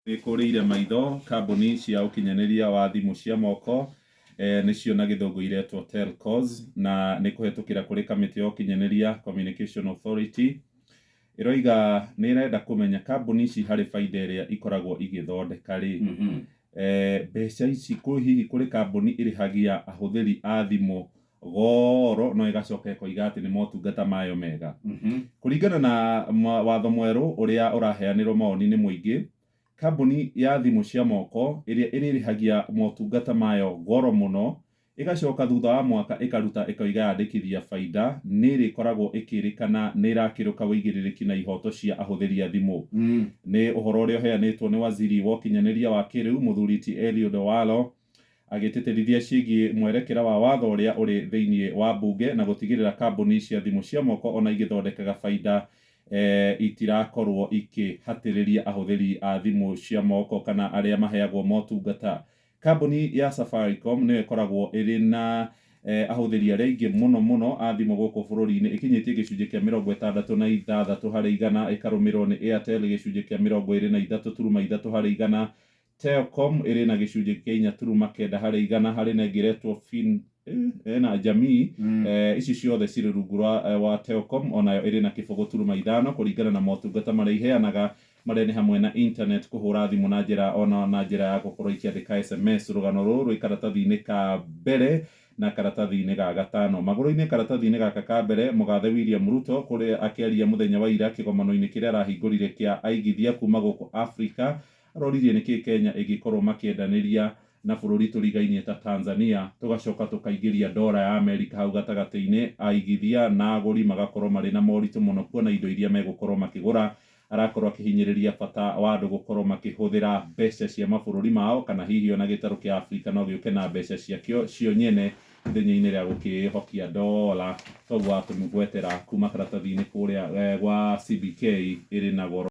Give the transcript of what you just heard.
Nĩkũrĩire maitho kambuni cia ũkinyanĩria wa thimũ cia moko nĩcio na gĩthũngũ iretwo telcos, na nĩ kũhetũkĩra kũrĩ kamĩtĩ ya ũkinyanĩria Communication Authority ĩroiga nĩ ĩrenda kũmenya kambuni ici harĩ baida ĩrĩa ikoragwo igĩthondeka rĩ, mbeca ici hihi kũrĩ kambuni ĩrĩhagia ahũthĩri a thimũ goro no ĩgacoka ĩkoiga atĩ nĩ motungata mayo mega. Kũringana na watho mwerũ ũrĩa ũraheanĩrwo mawoni nĩ mũingĩ, kambuni ya thimũ cia moko ĩrĩa ĩrĩrĩhagia motungata mayo goro mũno ĩgacoka thutha wa mwaka ĩkaruta ĩkoiga yandĩkithia baida, nĩ ĩrĩkoragwo ĩkĩrĩkana nĩ ĩrakĩrũka wĩigĩrĩrĩki na ihoto cia ahũthĩri a thimũ. Nĩ ũhoro ũrĩa ũheanĩtwo nĩ waziri wa ũkinyanĩria wa kĩrĩu mũthuri ti Eliud Owalo, agĩtĩtĩrithia ciĩgiĩ mwerekera wa watho ũrĩa ũrĩ thĩinĩ wa mbunge na gũtigĩrĩra kambuni cia thimũ cia moko ona igĩthondekaga baida itirakorwo ikĩhatĩrĩria ahũthĩri a thimũ cia moko kana arĩa maheagwo motungata. Kambuni ya Safaricom nĩyo ĩkoragwo ĩrĩ na ahũthĩri arĩa aingĩ mũno a thimũ gũkũ bũrũri-inĩ, ĩkinyĩtie gĩcunjĩ kĩa 66% harĩ igana, ĩkarũmĩrĩrwo nĩ Airtel gĩcunjĩ kĩa 23.3%. Telcom ĩrĩ na gĩcunjĩ kĩa 4.9 harĩ igana, harĩ na ĩngĩ ĩretwo na Jamii. Ici ciothe cirĩ rungu wa Telcom, onayo ĩrĩ na 0.5 kũringana na motungata marĩa iheanaga, marĩa nĩ hamwe na internet, kũhũra thimũ na njĩra ya gũkorwo ikĩandĩka SMS. Rũgano rũrũ rwĩ karatathi-inĩ ka mbere na karatathi-inĩ ga gatano. Magũrũ-inĩ karatathi-inĩ gaka ka mbere, mũgathe William Ruto kũrĩa akĩaria mũthenya wa ira kĩgomano-inĩ kĩrĩa arahingũrire kĩa aigithia kuma gũkũ Afrika, aroririe nĩkĩĩ Kenya ĩngĩkorwo makĩendanĩria na bũrũri tũrigainie ta Tanzania, tũgacoka tũkaingĩria ndora ya Amerika hau gatagatĩ-inĩ, aigithia na agũri magakorwo marĩ na moritũ mũno kuona indo iria megũkorwo makĩgũra. Arakorwo akĩhinyĩrĩria bata wa andũ gũkorwo makĩhũthĩra mbeca cia mabũrũri mao, kana hihi ona gĩtarũ kĩa Afrika no gĩũke na mbeca ciakĩo cio nyene ithenya-inĩ rĩa gũkĩhokia ndora. Koguo atũmũgwetera kuma karatathi-inĩ kũrĩa gwa CBK ĩrĩ na goro.